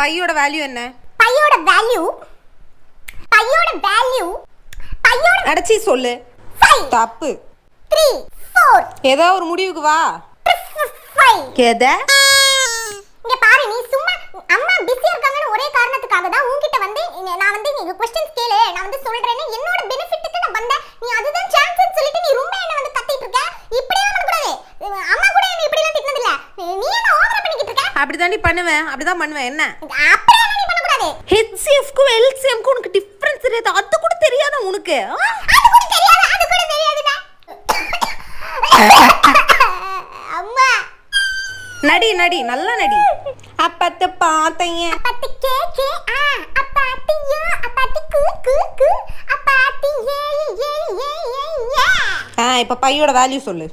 பையோட வேல்யூ என்ன? பையோட வேல்யூ அடச்சி சொல்லு. 5 தப்பு. 3 4 ஏதோ ஒரு முடிவுக்கு வா. 5 எத? இங்க பாரு, நீ சும்மா அம்மா பிஸியா இருக்காங்கன்னு ஒரே காரணத்துக்காக தான் உன்கிட்ட வந்து நான் வந்து நீ क्वेश्चंस கேளு, நான் வந்து சொல்றேன்னு என்னோட பெனிஃபிட்டுக்கு நான் வந்தேன். நீ அதுதான் சான்ஸ்னு சொல்லிட்டு நீ ரொம்ப என்ன வந்து கத்திட்டு இருக்க. இப்படியே பண்ண கூடாது. அம்மா கூட என்ன இப்படி எல்லாம் திட்டினது இல்ல. நீ என்ன ஓவரா பண்ணிக்கிட்டு இருக்க? அப்படிதான் பண்ணுவேன். அப்படிதான் பண்ணுவேன். என்ன? அப்படியே நீ பண்ண கூடாது. HCF க்கு LCM க்கு உனக்கு டிஃபரன்ஸ் தெரியாது. அது கூட தெரியாதா உனக்கு? அது கூட தெரியாதுடா. அம்மா நடி நடி நல்லா நடி. அப்பத்த பாத்தைய அப்பத்தி கே அப்பத்தியா அப்பத்தி கு அப்பத்தி ஏ இப்ப பையோட வேல்யூ சொல்லு.